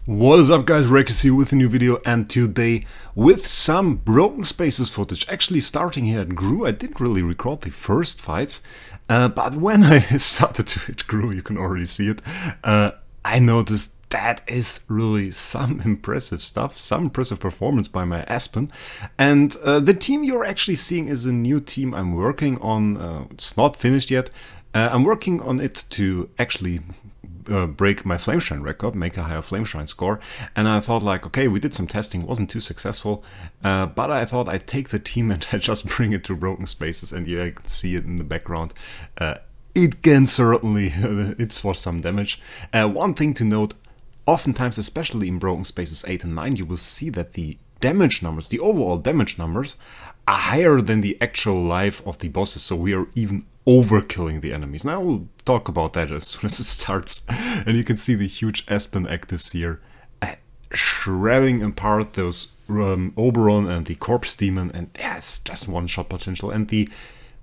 What is up, guys? Wraec is here with a new video, and today with some Broken Spaces footage. Actually starting here at Gru. I didn't really record the first fights, but when I started to hit Gru, you can already see it, I noticed that is really some impressive stuff, some impressive performance by my Aspen. And the team you're actually seeing is a new team I'm working on. It's not finished yet. I'm working on it to actually break my Flameshine record, make a higher Flameshine score. And I thought, like, okay, we did some testing, wasn't too successful, but I thought I'd take the team and I just bring it to Broken Spaces, and yeah, you can see it in the background. It can certainly it for some damage. One thing to note, oftentimes, especially in Broken Spaces 8 and 9, you will see that the damage numbers, the overall damage numbers, are higher than the actual life of the bosses, so we are even overkilling the enemies. Now we'll talk about that as soon as it starts. And you can see the huge Aspen actives here, shredding apart those Oberon and the Corpse Demon, and yeah, it's just one-shot potential. And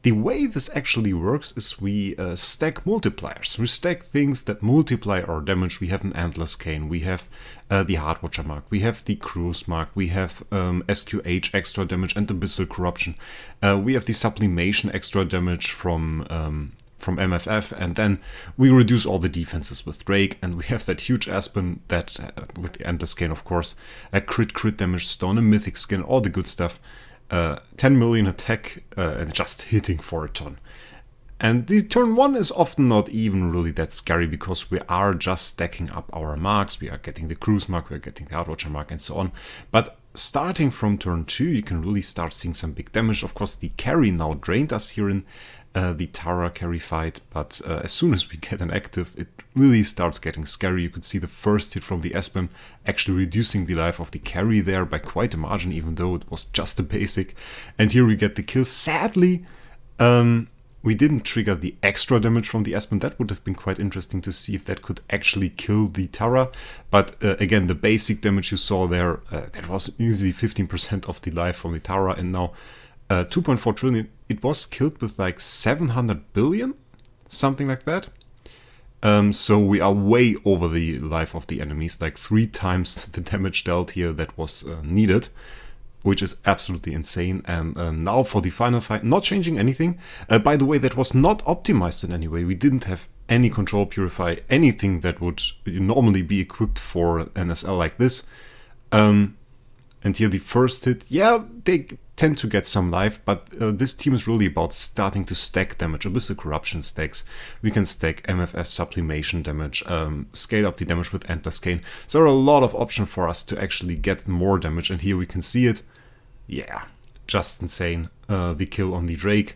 the way this actually works is we stack multipliers. We stack things that multiply our damage. We have an Endless Cane, we have the Heartwatcher mark, we have the Cruise mark, we have SQH extra damage and Abyssal Corruption. We have the Sublimation extra damage from MFF, and then we reduce all the defenses with Wraec, and we have that huge Aspen that, with the Endless Cane of course, a crit damage stone, a Mythic Skin, all the good stuff. 10 million attack and just hitting for a ton. And the turn 1 is often not even really that scary because we are just stacking up our marks. We are getting the Cruise mark, we are getting the Outwatcher mark, and so on. But starting from turn 2, you can really start seeing some big damage. Of course, the carry now drained us here in the Tara carry fight, but as soon as we get an active, it really starts getting scary. You could see the first hit from the Aspen actually reducing the life of the carry there by quite a margin, even though it was just a basic. And here we get the kill. Sadly, we didn't trigger the extra damage from the Aspen. That would have been quite interesting to see if that could actually kill the Tara. But again, the basic damage you saw there, that was easily 15% of the life from the Tara, and now 2.4 trillion. It was killed with like 700 billion, something like that. So we are way over the life of the enemies, like 3 times the damage dealt here that was needed, which is absolutely insane. And now for the final fight, not changing anything. By the way, that was not optimized in any way. We didn't have any control purify, anything that would normally be equipped for an SL like this. And here the first hit, yeah, they tend to get some life, but this team is really about starting to stack damage. Abyssal Corruption stacks, we can stack MFF Sublimation damage, scale up the damage with Endless Cane. So there are a lot of options for us to actually get more damage, and here we can see it. Yeah, just insane. The kill on the Wraec,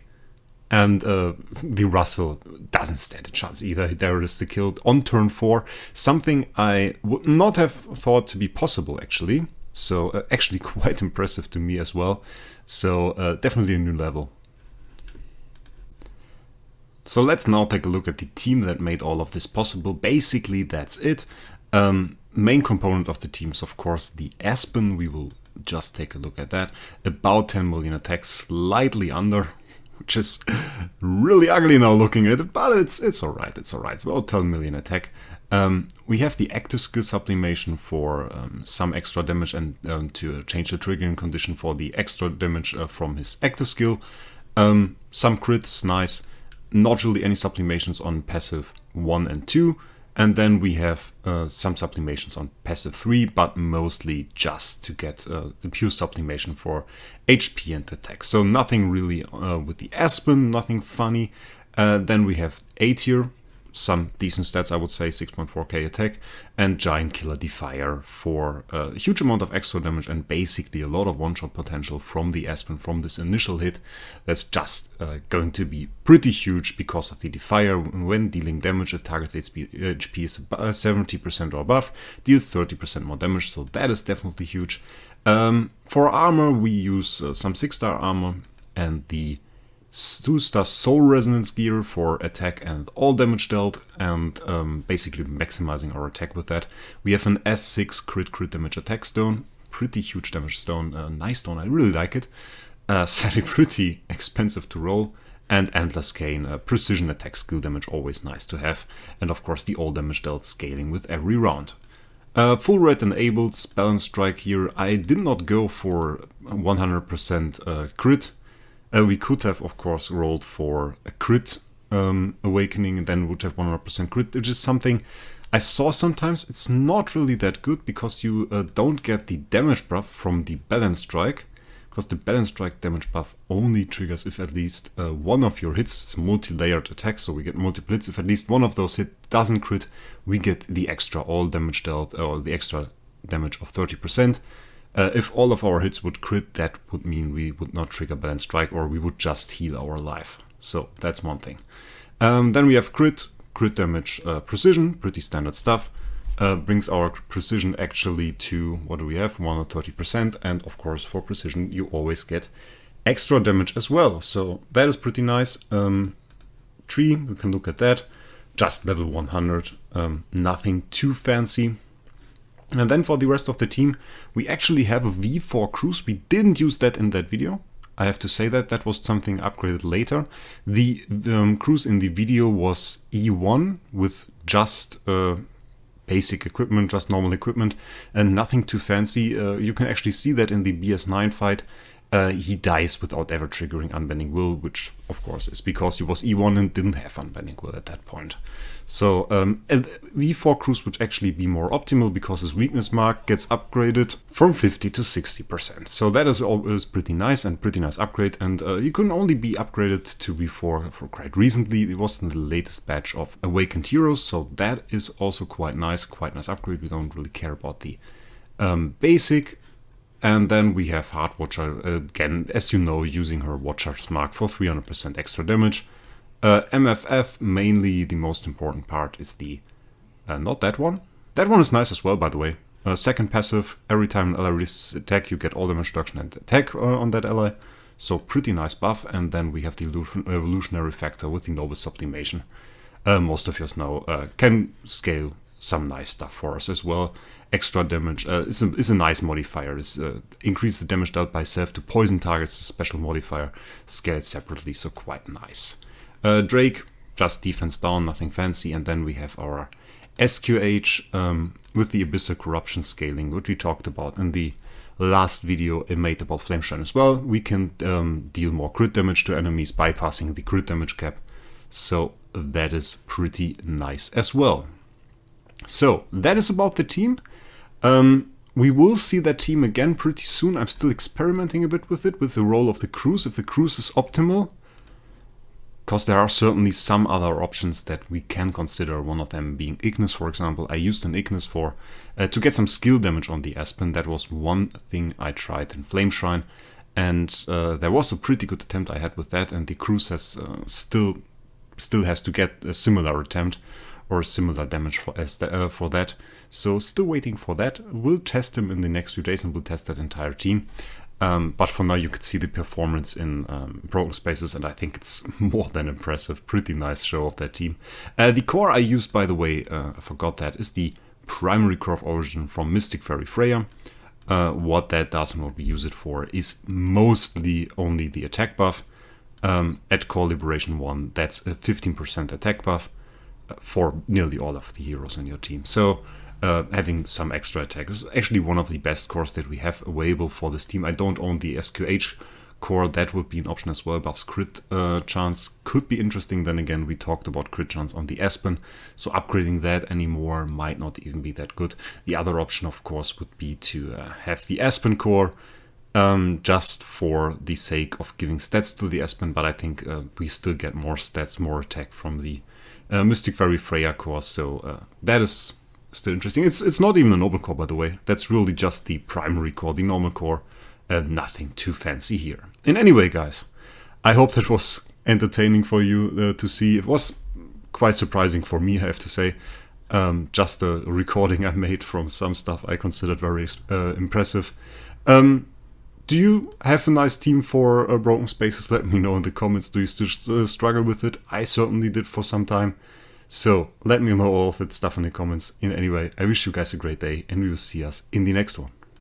and the Russell doesn't stand a chance either. There is the kill on turn 4, something I would not have thought to be possible actually. So actually quite impressive to me as well. So definitely a new level. So let's now take a look at the team that made all of this possible. Basically that's it. Main component of the team is of course the Aspen. We will just take a look at that. About 10 million attacks, slightly under, which is really ugly now looking at it, but it's alright, it's alright. It's about 10 million attack. We have the active skill sublimation for some extra damage, and to change the triggering condition for the extra damage from his active skill. Some crits, nice. Not really any sublimations on passive 1 and 2. And then we have some sublimations on passive 3, but mostly just to get the pure sublimation for HP and attack. So nothing really with the Aspen, nothing funny. Then we have 8 here. Some decent stats, I would say, 6.4k attack, and Giant Killer Defier for a huge amount of extra damage and basically a lot of one-shot potential from the Aspen from this initial hit. That's just going to be pretty huge because of the Defier. When dealing damage, it targets HP is 70% or above, deals 30% more damage, so that is definitely huge. For armor, we use some 6-star armor and the 2-star Soul Resonance gear for attack and all damage dealt, and basically maximizing our attack with that. We have an S6 crit damage attack stone, pretty huge damage stone, nice stone, I really like it. Sadly pretty expensive to roll. And Endless Cane, precision attack skill damage, always nice to have. And of course the all damage dealt scaling with every round. Full red enabled, balance strike here. I did not go for 100% crit. We could have, of course, rolled for a crit awakening and then would have 100% crit, which is something I saw sometimes. It's not really that good because you don't get the damage buff from the balance strike, because the balance strike damage buff only triggers if at least one of your hits, it's multi-layered attack, so we get multiple hits. If at least one of those hits doesn't crit, we get the extra all damage dealt, or the extra damage of 30%. If all of our hits would crit, that would mean we would not trigger balance strike, or we would just heal our life. So that's one thing. Then we have crit damage, precision, pretty standard stuff. Brings our precision actually to, what do we have, 130%, and of course for precision you always get extra damage as well, so that is pretty nice. Tree, we can look at that, just level 100, nothing too fancy. And then for the rest of the team, we actually have a V4 cruise. We didn't use that in that video, I have to say that was something upgraded later. The cruise in the video was E1 with just basic equipment, just normal equipment, and nothing too fancy. You can actually see that in the BS9 fight. He dies without ever triggering Unbending Will, which of course is because he was E1 and didn't have Unbending Will at that point. So V4 Cruise would actually be more optimal because his weakness mark gets upgraded from 50 to 60%. So that is always pretty nice and pretty nice upgrade, and you can only be upgraded to V4 for quite recently. It was in the latest batch of Awakened Heroes, so that is also quite nice upgrade. We don't really care about the basic. And then we have Heart Watcher, again, as you know, using her Watcher's Mark for 300% extra damage. MFF, mainly the most important part is the, not that one. That one is nice as well, by the way. Second passive, every time an ally resists attack, you get all damage reduction and attack on that ally. So pretty nice buff. And then we have the evolutionary factor with the Noble Sublimation. Most of you know can scale some nice stuff for us as well. Extra damage is a nice modifier. It's increase the damage dealt by self to poison targets, a special modifier, scaled separately, so quite nice. Drake, just defense down, nothing fancy. And then we have our SQH with the Abyssal Corruption scaling, which we talked about in the last video I made about Flameshine as well. We can deal more crit damage to enemies, bypassing the crit damage cap. So that is pretty nice as well. So that is about the team. We will see that team again pretty soon. I'm still experimenting a bit with it, with the role of the cruise, if the cruise is optimal. Because there are certainly some other options that we can consider, one of them being Ignis, for example. I used an Ignis for to get some skill damage on the Aspen. That was one thing I tried in Flameshine. And there was a pretty good attempt I had with that, and the cruise has still has to get a similar attempt or similar damage for that. So still waiting for that. We'll test him in the next few days and we'll test that entire team. But for now you could see the performance in Broken Spaces, and I think it's more than impressive. Pretty nice show of that team. The core I used, by the way, I forgot that, is the primary core of Origin from Mystic Fairy Freya. What that does and what we use it for is mostly only the attack buff. At Core Liberation 1, that's a 15% attack buff for nearly all of the heroes in your team. So having some extra attack is actually one of the best cores that we have available for this team. I don't own the SQH core, that would be an option as well. Buffs crit chance could be interesting. Then again, we talked about crit chance on the Aspen, so upgrading that anymore might not even be that good. The other option, of course, would be to have the Aspen core, just for the sake of giving stats to the Aspen, but I think we still get more stats, more attack from the Mystic Fairy Freya core, so that is still interesting. It's not even a noble core, by the way. That's really just the primary core, the normal core. Nothing too fancy here. In any way, guys, I hope that was entertaining for you to see. It was quite surprising for me, I have to say. Just a recording I made from some stuff I considered very impressive. Do you have a nice team for Broken Spaces? Let me know in the comments. Do you still struggle with it? I certainly did for some time. So let me know all of that stuff in the comments. In any way, I wish you guys a great day, and we will see us in the next one.